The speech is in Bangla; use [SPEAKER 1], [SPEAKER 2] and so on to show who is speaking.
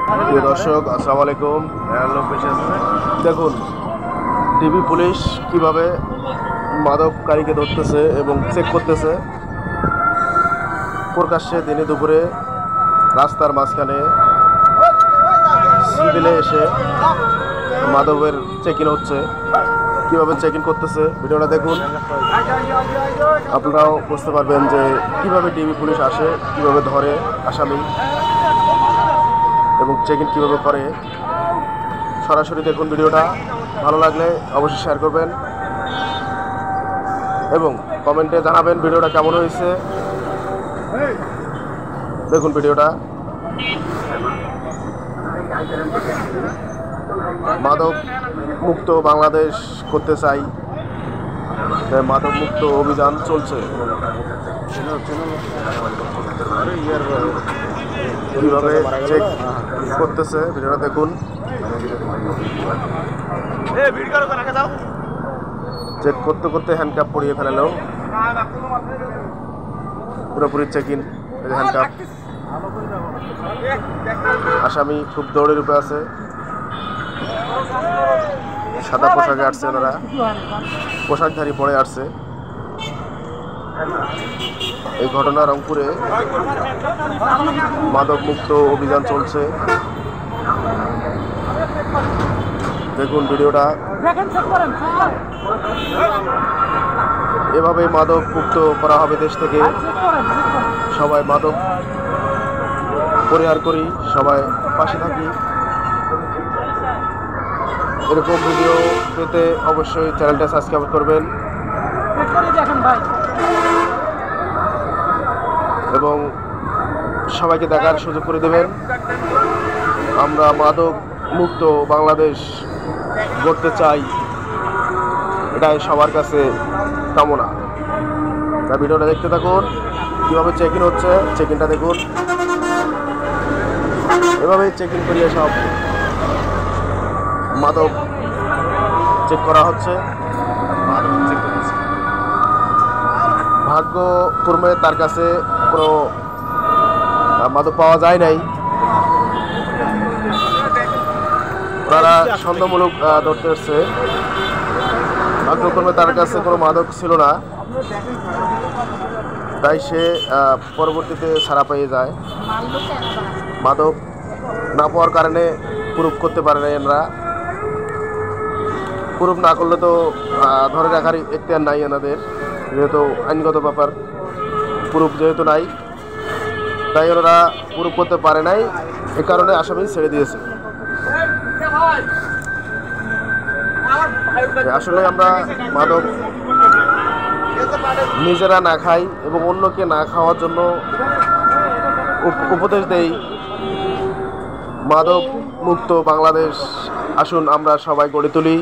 [SPEAKER 1] প্রিয় দর্শক, আসসালামু আলাইকুম। দেখুন ডিবি পুলিশ কিভাবে মাদককারীকে ধরতেছে এবং চেক করতেছে। প্রকাশ্যে দিনে দুপুরে রাস্তার মাঝখানে সিভিলে এসে মাদকের চেকিং হচ্ছে। কিভাবে চেকিং করতেছে ভিডিওটা দেখুন, আপনারাও বুঝতে পারবেন যে কিভাবে ডিবি পুলিশ আসে, কিভাবে ধরে আসামি এবং চেকিং কিভাবে করে। সরাসরি দেখুন ভিডিওটা। ভালো লাগলে অবশ্যই শেয়ার করবেন এবং কমেন্টে জানাবেন ভিডিওটা কেমন হয়েছে। দেখুন ভিডিওটা। মাদক মুক্ত বাংলাদেশ করতে চাই, মাদক মুক্ত অভিযান চলছে। কিভাবে চেক করতেছে ভিডিওটা দেখুন। চেক করতে করতে হ্যান্ডকাপ পরিয়ে ফেলালো, পুরোপুরি চেকিং। হ্যান্ডকাপ, আসামি খুব দৌড়ের উপরে আছে। সাদা পোশাকে আসছে, ওনারা পোশাকধারী পরে আসছে। এই ঘটনা রংপুরে মাদক মুক্ত অভিযান চলছে। দেখুন ভিডিওটা। এভাবে মাদক মুক্ত করা হবে দেশ থেকে। সবাই মাদক পরিহার করি, সবাই পাশে থাকি। এরকম ভিডিও পেতে অবশ্যই চ্যানেলটা সাবস্ক্রাইব করবেন এবং সবাইকে দেখার সুযোগ করে দেবেন। আমরা মাদক মুক্ত বাংলাদেশ গড়তে চাই, এটাই সবার কাছে কামনা। তা ভিডিওটা দেখতে থাকুন। কীভাবে চেকিং হচ্ছে চেকিংটা দেখুন। এভাবেই চেকিং করিয়ে সব মাদক চেক করা হচ্ছে। ভাগ্যক্রমে তার কাছে কোনো মাদক পাওয়া যায় নাই। ওনারা সন্দেহমূলক ধরতে এসছে। ভাগ্যক্রমে তার কাছে কোনো মাদক ছিল না, তাই সে পরবর্তীতে ছাড়া পেয়ে যায়। মাদক না পাওয়ার কারণে প্রুফ করতে পারে না এনারা। প্রুফ না করলে তো ধরে রাখার এখতিয়ার নাই এনাদের, যেহেতু আইনগত ব্যাপার। প্রুফ যেহেতু নাই, তাই ওনারা প্রুফ করতে পারে নাই, এ কারণে আসামি ছেড়ে দিয়েছে। আসলে আমরা মাদক নিজেরা না খাই এবং অন্যকে না খাওয়ার জন্য উপদেশ দেই। মাদক মুক্ত বাংলাদেশ আসুন আমরা সবাই গড়ে তুলি।